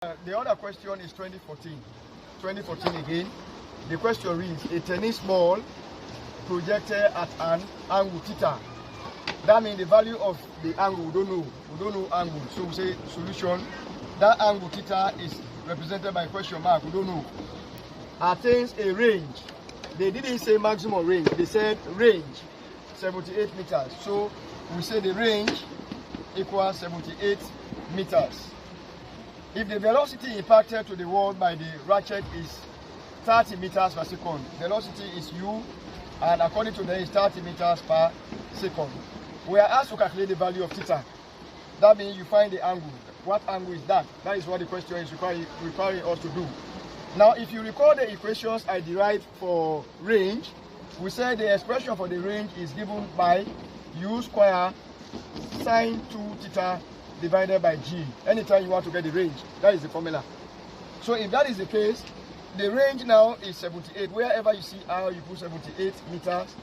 The other question is 2014. 2014 again. The question reads, a tennis ball projected at an angle theta. That means the value of the angle, we don't know angle. So we say solution, that angle theta is represented by question mark, we don't know. Attains a range. They didn't say maximum range, they said range, 78 meters. So we say the range equals 78 meters. If the velocity impacted to the wall by the ratchet is 30 meters per second, velocity is u, and according to them is 30 meters per second. We are asked to calculate the value of theta. That means you find the angle. What angle is that? That is what the question is requiring us to do. Now, if you recall the equations I derived for range, we said the expression for the range is given by u square sine 2 theta divided by g. Anytime you want to get the range, that is the formula. So if that is the case, the range now is 78. Wherever you see r, you put 78 meters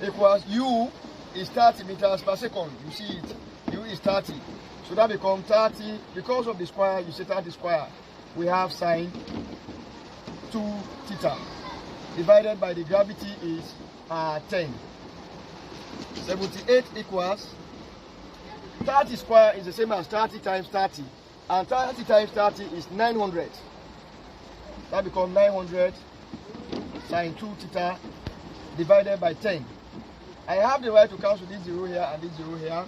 equals u is 30 meters per second. You see it, u is 30. So that becomes 30, because of the square, you say 30 square. We have sine 2 theta divided by the gravity is 10. 78 equals 30 square is the same as 30 times 30, and 30 times 30 is 900. That becomes 900 sine 2 theta divided by 10. I have the right to cancel this 0 here and this 0 here.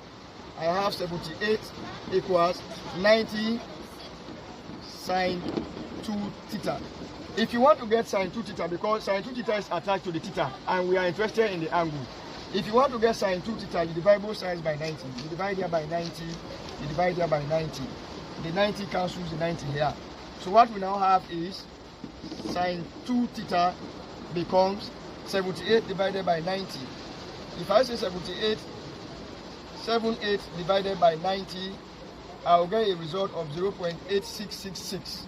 I have 78 equals 90 sine 2 theta. If you want to get sine 2 theta, because sine 2 theta is attached to the theta, and we are interested in the angle. If you want to get sine 2 theta, you divide both sides by 90. You divide here by 90, you divide here by 90. The 90 cancels the 90 here. So what we now have is sine 2 theta becomes 78 divided by 90. If I say 78 divided by 90, I will get a result of 0.86666.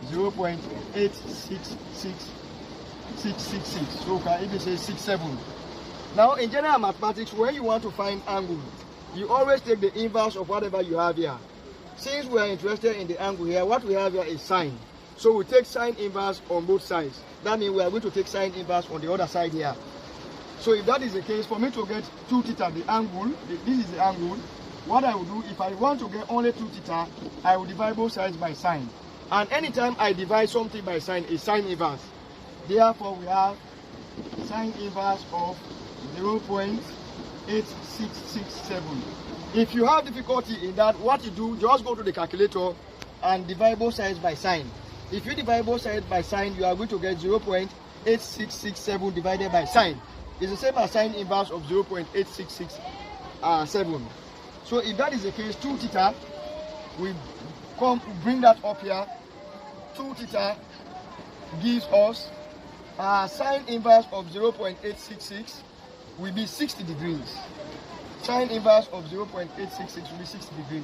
0.866666. So can even say 67. Now, in general mathematics, when you want to find angle, you always take the inverse of whatever you have here. Since we are interested in the angle here, what we have here is sine. So we take sine inverse on both sides. That means we are going to take sine inverse on the other side here. So if that is the case, for me to get 2 theta, the angle, this is the angle, what I will do, if I want to get only 2 theta, I will divide both sides by sine. And anytime I divide something by sine, is sine inverse. Therefore, we have sine inverse of 0.8667. If you have difficulty in that, what you do, just go to the calculator and divide both sides by sine. If you divide both sides by sine, you are going to get 0.8667 divided by sine. It's the same as sine inverse of 0.8667. So if that is the case, 2 theta, we bring that up here. 2 theta gives us sine inverse of 0.866 will be 60 degrees. Sine inverse of 0.866 will be 60 degrees.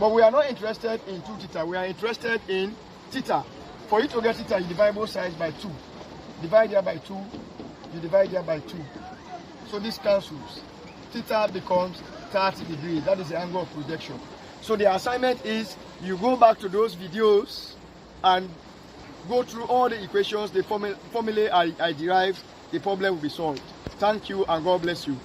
But we are not interested in 2 theta. We are interested in theta. For you to get theta, you divide both sides by 2. Divide here by 2. You divide here by 2. So this cancels. Theta becomes 30 degrees. That is the angle of projection. So the assignment is you go back to those videos and go through all the equations, the formulae I derived, the problem will be solved. Thank you and God bless you.